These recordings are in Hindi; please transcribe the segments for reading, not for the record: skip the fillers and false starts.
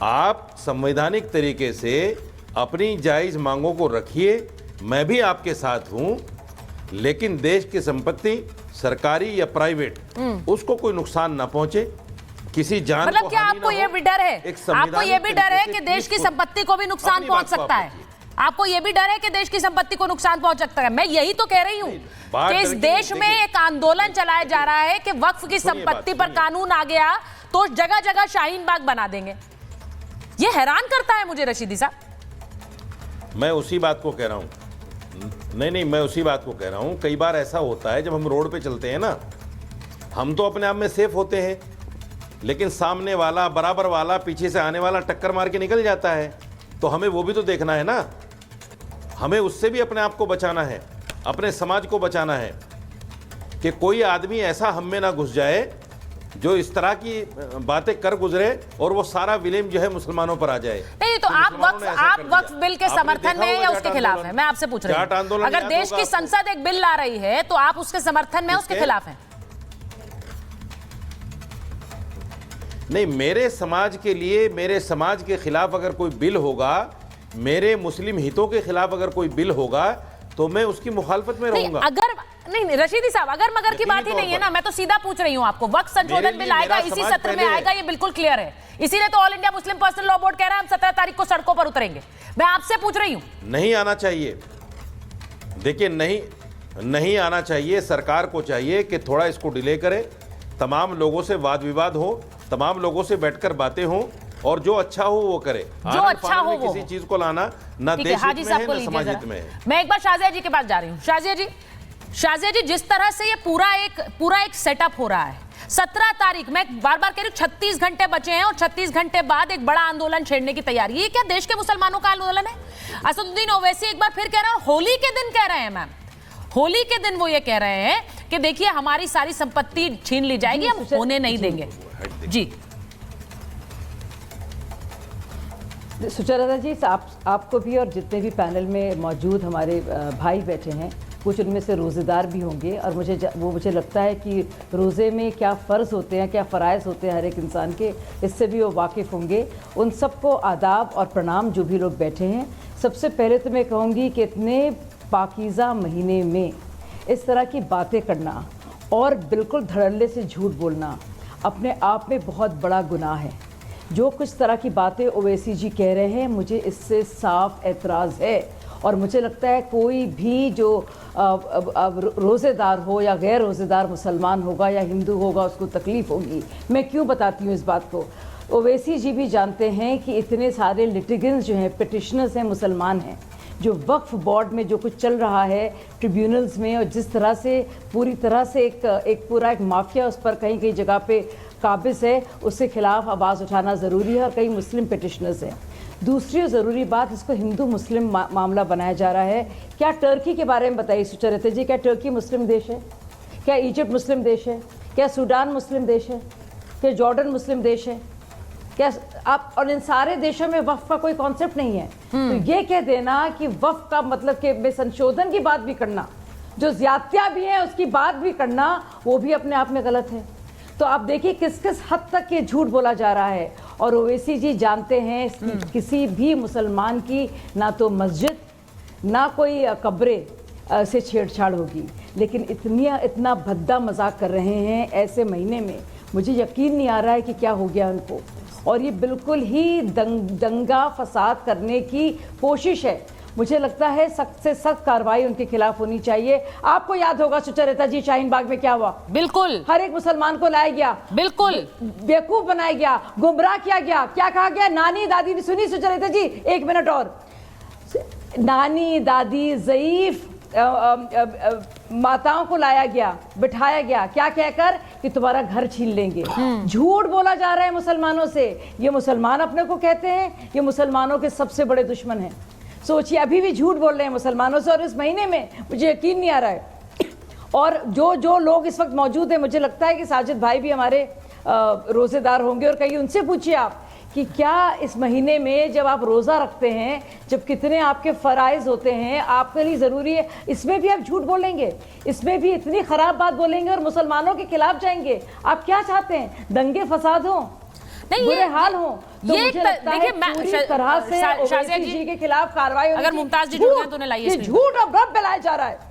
आप संवैधानिक तरीके से अपनी जायज मांगों को रखिए, मैं भी आपके साथ हूं, लेकिन देश की संपत्ति सरकारी या प्राइवेट उसको कोई नुकसान ना पहुंचे, किसी जान मतलब को क्या हानि आपको ना ये हो। भी डर है, एक आपको ये भी डर है कि देश की पीसफुल संपत्ति को भी नुकसान अपनी पहुंच बात को सकता आप है? रखिए। आपको ये भी डर है कि देश की संपत्ति को नुकसान पहुंच सकता है? मैं यही तो कह रही हूँ बात कि इस डर की देश नहीं, में देखिए। एक आंदोलन चलाया जा रहा है कि वक्फ की सुनिए संपत्ति बात, पर सुनिए। कानून आ गया तो जगह जगह शाहीन बाग बना देंगे। ये हैरान करता है मुझे रशीदी साहब। मैं उसी बात को कह रहा हूं, नहीं, मैं उसी बात को कह रहा हूं। कई बार ऐसा होता है जब हम रोड पे चलते हैं ना, हम तो अपने आप में सेफ होते हैं, लेकिन सामने वाला, बराबर वाला, पीछे से आने वाला टक्कर मार के निकल जाता है, तो हमें वो भी तो देखना है ना। हमें उससे भी अपने आप को बचाना है, अपने समाज को बचाना है कि कोई आदमी ऐसा हम में ना घुस जाए जो इस तरह की बातें कर गुजरे और वो सारा विलेम जो है मुसलमानों पर आ जाए। नहीं तो आप वक्फ बिल के आपने समर्थन देखा में होगा या जाट उसके खिलाफ आंदोलन। है? मैं आपसे पूछ रही जाट हूँ, आंदोलन अगर याद देश होगा की आपको। संसद एक बिल ला रही है तो आप उसके समर्थन में, उसके किसके? खिलाफ हैं? नहीं, मेरे समाज के लिए, मेरे समाज के खिलाफ अगर कोई बिल होगा, मेरे मुस्लिम हितों के खिलाफ अगर कोई बिल होगा, तो मैं उसकी मुखालफत में नहीं, रहूंगा। अगर नहीं रशीदी साहब, अगर मगर की बात ही नहीं है ना, मैं तो सीधा पूछ रही हूँ आपको। वक्त संशोधन बिल आएगा, इसी सत्र में आएगा, ये बिल्कुल क्लियर है। इसीलिए तो all India Muslim personal law board कह रहा है हम 17 तारीख को सड़कों पर उतरेंगे। मैं आपसे पूछ रही हूँ। नहीं आना चाहिए, देखिए, नहीं आना चाहिए। सरकार को चाहिए कि थोड़ा इसको डिले करे, तमाम लोगों से वाद विवाद हो, तमाम लोगों से बैठकर बातें हों, और जो अच्छा हो वो करे। जो अच्छा हो वो किसी चीज को लाना ना ठीक है, देश हाजी हित में साहब है को ना लीजिए समाज जरा। हित में है। मैं एक बार शाजिया जी के पास जा रही हूँ। शाजिया जी, जिस तरह से ये पूरा एक सेटअप हो रहा है, 17 तारीख, मैं बार बार कह रही हूँ 36 घंटे बचे हैं और 36 घंटे बाद एक बड़ा आंदोलन छेड़ने की तैयारी। ये क्या देश के मुसलमानों का आंदोलन है? असदुद्दीन ओवैसी एक बार फिर कह रहा है, होली के दिन कह रहे हैं मैम, होली के दिन वो ये कह रहे हैं कि देखिए हमारी सारी संपत्ति छीन ली जाएगी, हम होने नहीं देंगे। जी सुचेता जी, आपको भी और जितने भी पैनल में मौजूद हमारे भाई बैठे हैं, कुछ उनमें से रोज़ेदार भी होंगे, और मुझे लगता है कि रोज़े में क्या फ़र्ज़ होते हैं, क्या फ़राइज़ होते हैं हर एक इंसान के, इससे भी वो वाकिफ़ होंगे। उन सबको आदाब और प्रणाम जो भी लोग बैठे हैं। सबसे पहले तो मैं कहूँगी कि इतने पाकीज़ा महीने में इस तरह की बातें करना और बिल्कुल धड़ल्ले से झूठ बोलना अपने आप में बहुत बड़ा गुनाह है। जो कुछ तरह की बातें ओवैसी जी कह रहे हैं, मुझे इससे साफ एतराज़ है, और मुझे लगता है कोई भी जो रोज़ेदार हो या गैर रोज़ेदार मुसलमान होगा या हिंदू होगा, उसको तकलीफ़ होगी। मैं क्यों बताती हूँ इस बात को? ओवैसी जी भी जानते हैं कि इतने सारे लिटिगेंट्स जो हैं, पिटिशनर्स हैं, मुसलमान हैं, जो वक्फ बोर्ड में जो कुछ चल रहा है ट्रिब्यूनल्स में, और जिस तरह से पूरी तरह से एक पूरा एक माफिया उस पर कहीं कहीं जगह पे काबिज़ है, उसके खिलाफ आवाज़ उठाना ज़रूरी है, और कई मुस्लिम पिटिशनर्स हैं। दूसरी ज़रूरी बात, इसको हिंदू मुस्लिम मामला बनाया जा रहा है। क्या टर्की के बारे में बताइए सुचरिता जी, क्या टर्की मुस्लिम देश है? क्या इजिप्ट मुस्लिम देश है? क्या सूडान मुस्लिम देश है? क्या जॉर्डन मुस्लिम देश है? क्या आप, और इन सारे देशों में वक्फ का कोई कॉन्सेप्ट नहीं है। तो ये कह देना कि वक्फ का मतलब कि में संशोधन की बात भी करना, जो ज़्यादतियाँ भी हैं उसकी बात भी करना, वो भी अपने आप में गलत है। तो आप देखिए किस किस हद तक ये झूठ बोला जा रहा है। और ओवैसी जी जानते हैं किसी भी मुसलमान की ना तो मस्जिद ना कोई कब्रे से छेड़छाड़ होगी, लेकिन इतना भद्दा मजाक कर रहे हैं ऐसे महीने में। मुझे यकीन नहीं आ रहा है कि क्या हो गया उनको, और ये बिल्कुल ही दंगा फसाद करने की कोशिश है। मुझे लगता है सख्त से सख्त कार्रवाई उनके खिलाफ होनी चाहिए। आपको याद होगा सुचरिता जी, शाहीन बाग में क्या हुआ? बिल्कुल, हर एक मुसलमान को लाया गया, बिल्कुल बेवकूफ बनाया गया, गुमराह किया गया। क्या कहा गया? नानी दादी ने, सुनी सुचरिता जी एक मिनट और, नानी दादी ज़ईफ माताओं को लाया गया, बिठाया गया, क्या कहकर कि तुम्हारा घर छीन लेंगे। झूठ बोला जा रहा है मुसलमानों से। ये मुसलमान अपने को कहते हैं, ये मुसलमानों के सबसे बड़े दुश्मन हैं। सोचिए, अभी भी झूठ बोल रहे हैं मुसलमानों से, और इस महीने में मुझे यकीन नहीं आ रहा है। और जो लोग इस वक्त मौजूद हैं, मुझे लगता है कि साजिद भाई भी हमारे रोज़ेदार होंगे, और कहीं उनसे पूछिए आप कि क्या इस महीने में जब आप रोज़ा रखते हैं, जब कितने आपके फ़राइज़ होते हैं, आपके लिए ज़रूरी है, इसमें भी आप झूठ बोलेंगे, इसमें भी इतनी ख़राब बात बोलेंगे और मुसलमानों के खिलाफ जाएंगे। आप क्या चाहते हैं? दंगे फसाद हो, बुरे हाल हो? तो ये मुझे लगता है देखिए पूरी तरह से शाजिया ओवैसी जी के खिलाफ कार्रवाई होनी अगर चाहिए। मुमताज जी जुड़ गए तो उन्हें लाइए ये स्क्रीन झूठ और भ्रम फैलाया जा रहा है।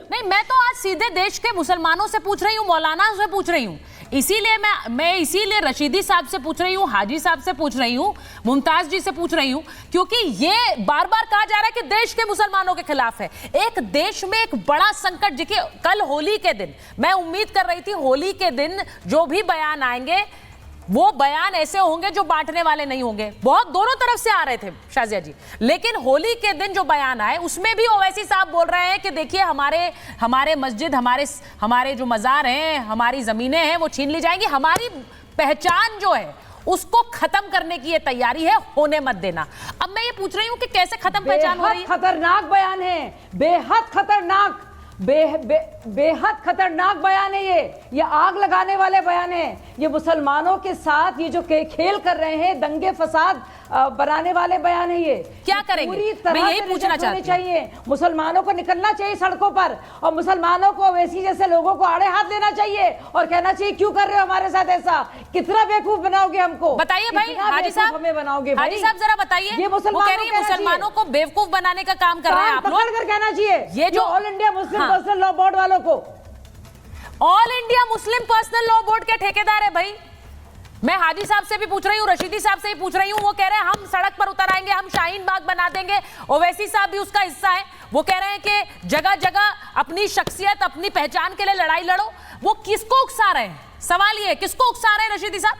नहीं, मैं तो आज सीधे देश के मुसलमानों से पूछ रही हूँ, मौलाना से पूछ रही हूँ, इसीलिए मैं इसीलिए रशीदी साहब से पूछ रही हूँ, हाजी साहब से पूछ रही हूँ, मुमताज जी से पूछ रही हूँ, क्योंकि ये बार बार कहा जा रहा है कि देश के मुसलमानों के खिलाफ है। एक देश में एक बड़ा संकट, देखिए कल होली के दिन मैं उम्मीद कर रही थी होली के दिन जो भी बयान आएंगे वो बयान ऐसे होंगे जो बांटने वाले नहीं होंगे। बहुत दोनों तरफ से आ रहे थे शाजिया जी, लेकिन होली के दिन जो बयान आए उसमें भी ओवैसी साहब बोल रहे हैं कि देखिए हमारे मस्जिद, हमारे जो मजार हैं, हमारी जमीनें हैं वो छीन ली जाएंगी, हमारी पहचान जो है उसको खत्म करने की ये तैयारी है, होने मत देना। अब मैं ये पूछ रही हूँ कि कैसे खत्म पहचान हो रही है? खतरनाक बयान है, बेहद खतरनाक, बेहद खतरनाक बयान है ये आग लगाने वाले बयान है। ये मुसलमानों के साथ ये जो खेल कर रहे हैं, दंगे फसाद बनाने वाले बयान है ये। क्या करेंगे? पूरी तरह मैं यही से पूछना रिजेक्ट होने चाहती हूं। चाहिए। मुसलमानों को निकलना चाहिए सड़कों पर और मुसलमानों को वैसी जैसे लोगों को आड़े हाथ लेना चाहिए और कहना चाहिए क्यों कर रहे हो हमारे साथ ऐसा, कितना बेवकूफ बनाओगे हमको। बताइए भाई, हाजी साहब हमें बनाओगे हाजी साहब जरा बताइए। ये वो कह रही है मुसलमानों को बेवकूफ बनाने का काम कर रहे हैं आप लोग। पकड़ कर कहना चाहिए ये जो ऑल इंडिया मुस्लिम हाँ। पर्सनल लॉ बोर्ड वालों को, all India Muslim personal law board के ठेकेदार है भाई। मैं हाजी साहब से भी पूछ रही हूँ, रशीदी साहब से भी पूछ रही हूँ, वो कह रहे हैं हम सड़क पर उतर आएंगे, हम शाहीन बाग बना देंगे। ओवैसी साहब भी उसका हिस्सा है, वो कह रहे हैं कि जगह जगह अपनी शख्सियत, अपनी पहचान के लिए लड़ाई लड़ो। वो किसको उकसा रहे हैं? सवाल ये है, किसको उकसा रहे हैं रशीदी साहब?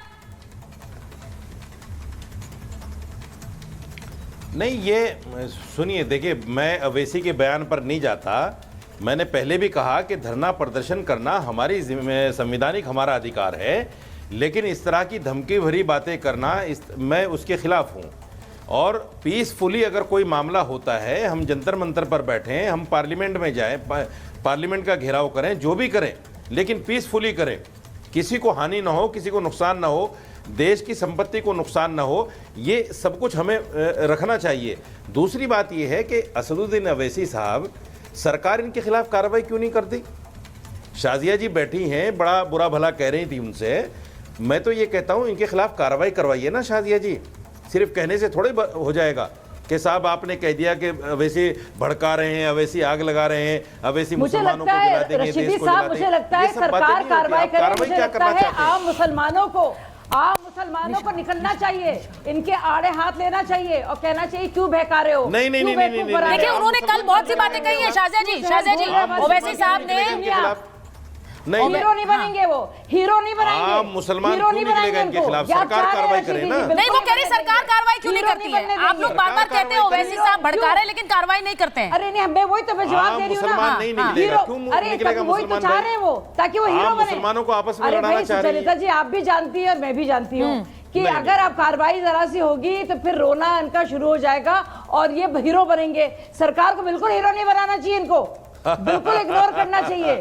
नहीं, ये सुनिए, देखिए मैं अवैसी के बयान पर नहीं जाता। मैंने पहले भी कहा कि धरना प्रदर्शन करना हमारी संवैधानिक हमारा अधिकार है, लेकिन इस तरह की धमकी भरी बातें करना मैं उसके खिलाफ हूँ। और पीसफुली अगर कोई मामला होता है, हम जंतर मंतर पर बैठें, हम पार्लियामेंट में जाएं, पार्लियामेंट का घेराव करें, जो भी करें, लेकिन पीसफुली करें, किसी को हानि ना हो, किसी को नुकसान ना हो, देश की संपत्ति को नुकसान ना हो, ये सब कुछ हमें रखना चाहिए। दूसरी बात ये है कि असदुद्दीन अवैसी साहब, सरकार इनके खिलाफ कार्रवाई क्यों नहीं करती? शाजिया जी बैठी हैं, बड़ा बुरा भला कह रही थी उनसे। मैं तो ये कहता हूँ इनके खिलाफ कार्रवाई करवाइए ना शाजिया जी। सिर्फ कहने से थोड़े हो जाएगा कि साहब आपने कह दिया कि अवैसी भड़का रहे हैं, अवैसी आग लगा रहे हैं, अवैसी मुसलमानों को जला देंगे, देश को जला देंगे। मुझे लगता है सरकार कार्रवाई करे। मुझे लगता है आम मुसलमानों को निकलना चाहिए, इनके आड़े हाथ लेना चाहिए और कहना चाहिए क्यों बहका रहे हो। नहीं, देखिए उन्होंने कल बहुत सी बातें कही है शाजिया जी, ओवैसी साहब ने हीरो नहीं बनेंगे, वो हीरो नहीं बनाएंगे, मुसलमान क्यों निकलेगा इनके खिलाफ? सरकार कार्रवाई करे ना। नहीं, वो कह रही सरकार कार्रवाई क्यों नहीं करती है? आप लोग बार बार कहते हैं ओवैसी साहब भड़का रहे हैं, लेकिन कार्रवाई नहीं करते हैं। अरे नहीं, मैं वही तो जवाब दे रही हूँ ना। नहीं निकलेगा, क्यों निकलेगा? वही तो चाह रहे हैं वो, ताकि वो हीरो बने। मुसलमानों को आपस में लड़ाना चाह रही है। सुचरिता जी, आप भी जानती है और मैं भी जानती हूँ कि अगर आप कार्रवाई जरा सी होगी तो फिर रोना इनका शुरू हो जाएगा और ये हीरो बनेंगे। सरकार को बिल्कुल हीरो नहीं बनाना चाहिए, इनको बिल्कुल इग्नोर करना चाहिए।